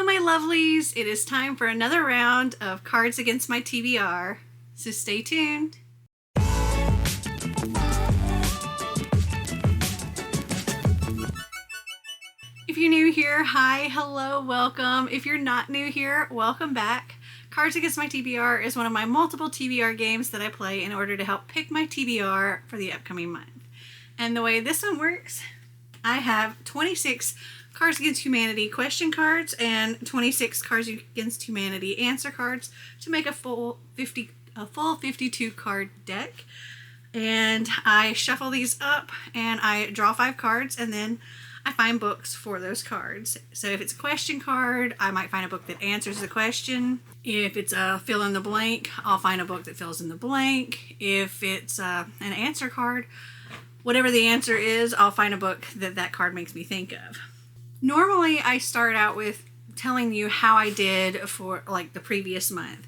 my lovelies, it is time for another round of Cards Against My TBR, so stay tuned. If you're new here, hi, hello, welcome. If you're not new here, welcome back. Cards Against My TBR is one of my multiple TBR games that I play in order to help pick my TBR for the upcoming month. And the way this one works, I have 26 Cards Against Humanity question cards and 26 Cards Against Humanity answer cards to make a full 52 card deck. And I shuffle these up and I draw 5 cards and then I find books for those cards. So if it's a question card, I might find a book that answers the question. If it's a fill in the blank, I'll find a book that fills in the blank. If it's an answer card, whatever the answer is, I'll find a book that card makes me think of. Normally, I start out with telling you how I did for like the previous month,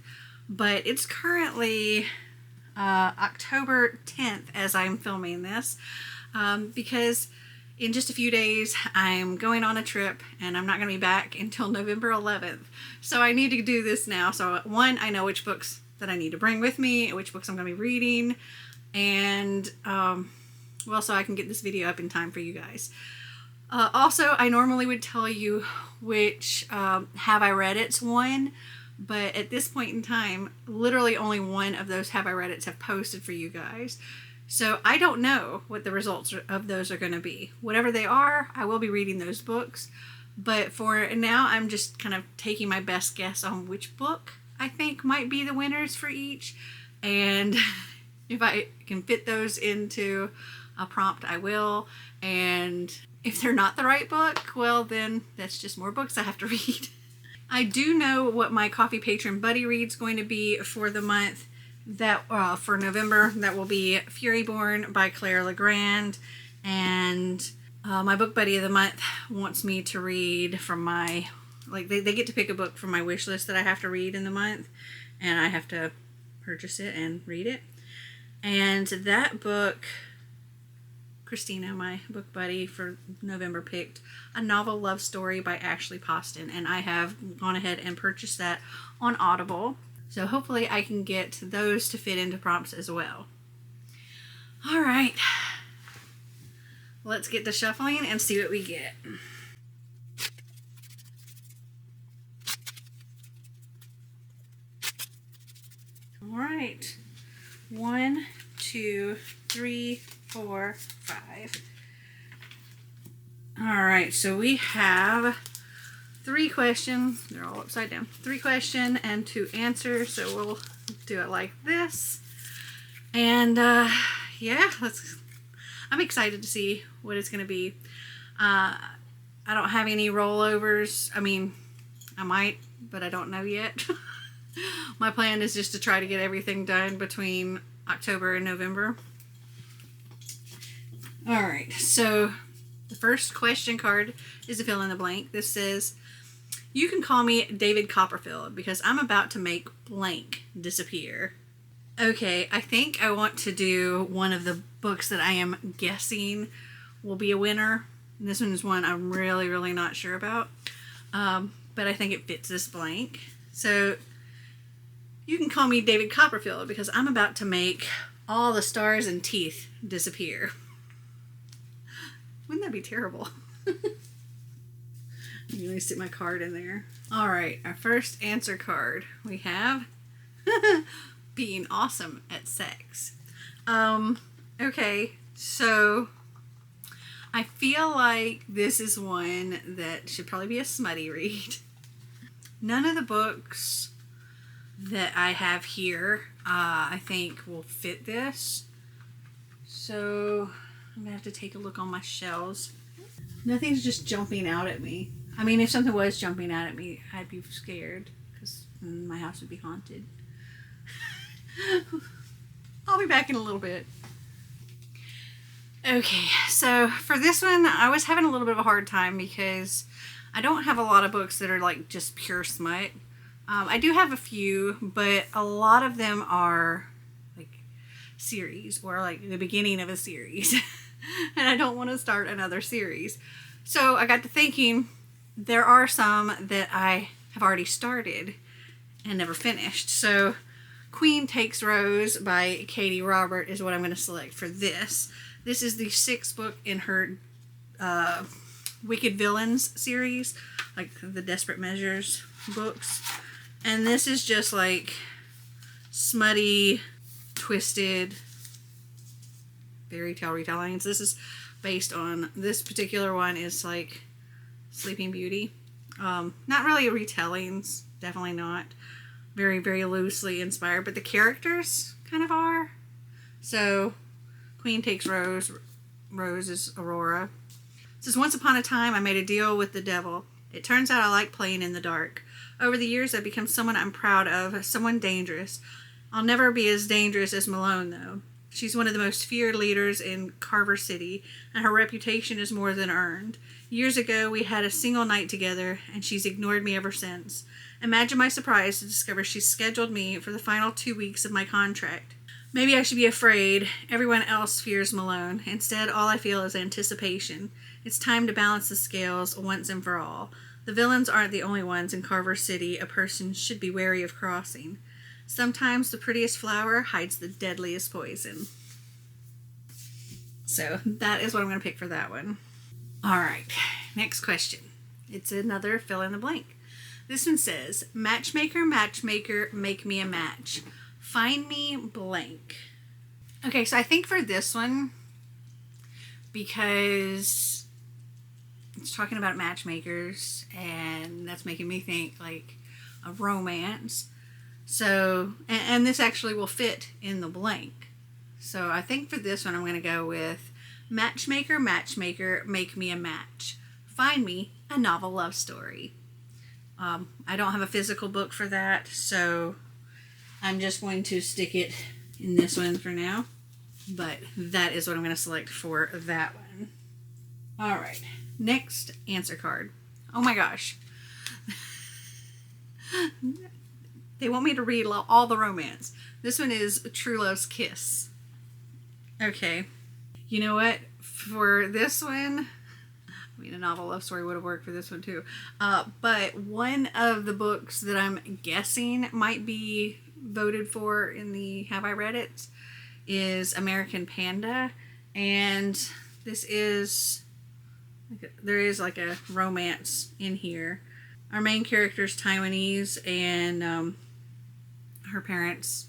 but it's currently October 10th as I'm filming this because in just a few days I'm going on a trip and I'm not going to be back until November 11th. So I need to do this now. So one, I know which books that I need to bring with me, which books I'm going to be reading, and well, so I can get this video up in time for you guys. Also, I normally would tell you which Have I Read It's one, but at this point in time, literally only one of those Have I Read It's have posted for you guys. So I don't know what the results of those are going to be. Whatever they are, I will be reading those books. But for now, I'm just kind of taking my best guess on which book I think might be the winners for each. And if I can fit those into a prompt, I will. And if they're not the right book, well, then that's just more books I have to read. I do know what my Coffee Patron Buddy Read's going to be for the month. That for November, that will be Furyborn by Claire Legrand. And my book buddy of the month wants me to read from my, like they get to pick a book from my wish list that I have to read in the month. And I have to purchase it and read it. And that book, Christina, my book buddy for November, picked A Novel Love Story by Ashley Poston, and I have gone ahead and purchased that on Audible. So hopefully I can get those to fit into prompts as well. All right, let's get to shuffling and see what we get. All right, 1, 2, 3, 4, 5. All right, so we have 3 questions. They're all upside down. 3 questions and 2 answers. So we'll do it like this. And yeah, I'm excited to see what it's going to be. I don't have any rollovers. I mean, I might, but I don't know yet. My plan is just to try to get everything done between October and November. All right, so the first question card is a fill in the blank. This says, you can call me David Copperfield because I'm about to make blank disappear. Okay, I think I want to do one of the books that I am guessing will be a winner. And this one is one I'm really, really not sure about. But I think it fits this blank. So you can call me David Copperfield because I'm about to make all the stars and teeth disappear. Wouldn't that be terrible? Let me stick my card in there. All right, our first answer card we have being awesome at sex. Okay, so I feel like this is one that should probably be a smutty read. None of the books that I have here I think will fit this. So I'm gonna have to take a look on my shelves. Nothing's just jumping out at me. I mean, if something was jumping out at me, I'd be scared because my house would be haunted. I'll be back in a little bit. Okay, so for this one, I was having a little bit of a hard time because I don't have a lot of books that are like just pure smut. I do have a few, but a lot of them are like series or like the beginning of a series. And I don't want to start another series. So I got to thinking, there are some that I have already started and never finished. So Queen Takes Rose by Katie Robert is what I'm going to select for this. This is the 6th book in her Wicked Villains series, like the Desperate Measures books. And this is just like smutty, twisted fairy tale retellings. This is based on, this particular one is like Sleeping Beauty. Not really retellings, definitely not. Very, very loosely inspired, but the characters kind of are. So, Queen Takes Rose. Rose is Aurora. It says, once upon a time, I made a deal with the devil. It turns out I like playing in the dark. Over the years, I've become someone I'm proud of, someone dangerous. I'll never be as dangerous as Malone, though. She's one of the most feared leaders in Carver City, and her reputation is more than earned. Years ago, we had a single night together, and she's ignored me ever since. Imagine my surprise to discover she's scheduled me for the final 2 weeks of my contract. Maybe I should be afraid. Everyone else fears Malone. Instead, all I feel is anticipation. It's time to balance the scales once and for all. The villains aren't the only ones in Carver City a person should be wary of crossing. Sometimes the prettiest flower hides the deadliest poison. So that is what I'm going to pick for that one. All right, next question. It's another fill in the blank. This one says, matchmaker, matchmaker, make me a match. Find me blank. Okay, so I think for this one, because it's talking about matchmakers, and that's making me think like a romance. So, and this actually will fit in the blank. So I think for this one, I'm going to go with matchmaker, matchmaker, make me a match. Find me a novel love story. I don't have a physical book for that, so I'm just going to stick it in this one for now. But that is what I'm going to select for that one. All right, next answer card. Oh my gosh. They want me to read all the romance. This one is True Love's Kiss. Okay. You know what? For this one, I mean, a novel love story would have worked for this one too. But one of the books that I'm guessing might be voted for in the Have I Read It is American Panda. And this is, there is like a romance in here. Our main character is Taiwanese, and her parents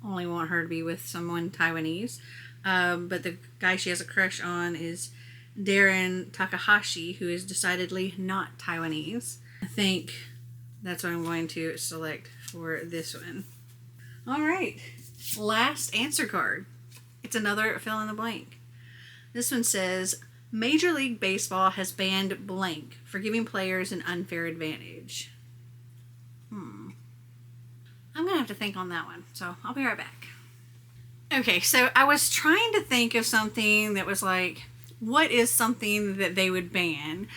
only want her to be with someone Taiwanese. But the guy she has a crush on is Darren Takahashi, who is decidedly not Taiwanese. I think that's what I'm going to select for this one. All right, last answer card. It's another fill in the blank. This one says, Major League Baseball has banned blank for giving players an unfair advantage. I'm going to have to think on that one, so I'll be right back. Okay, so I was trying to think of something that was like, what is something that they would ban,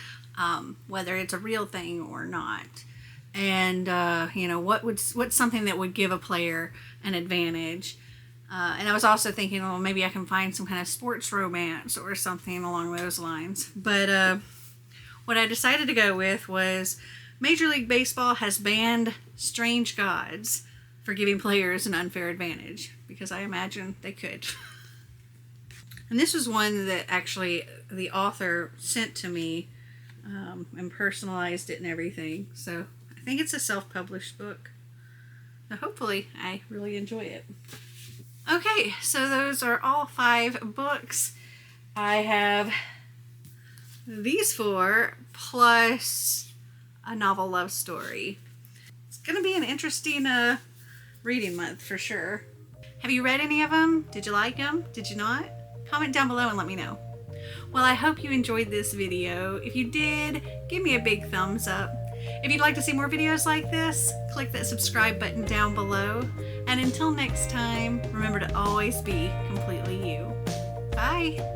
whether it's a real thing or not? And, you know, what's something that would give a player an advantage? And I was also thinking, well, maybe I can find some kind of sports romance or something along those lines. But what I decided to go with was Major League Baseball has banned strange gods for giving players an unfair advantage, because I imagine they could. And this was one that actually the author sent to me and personalized it and everything. So I think it's a self-published book. So hopefully I really enjoy it. Okay, so those are all 5 books. I have these 4 plus a novel love story. It's going to be an interesting reading month for sure. Have you read any of them? Did you like them? Did you not? Comment down below and let me know. Well, I hope you enjoyed this video. If you did, give me a big thumbs up. If you'd like to see more videos like this, click that subscribe button down below. And until next time, remember to always be completely you. Bye!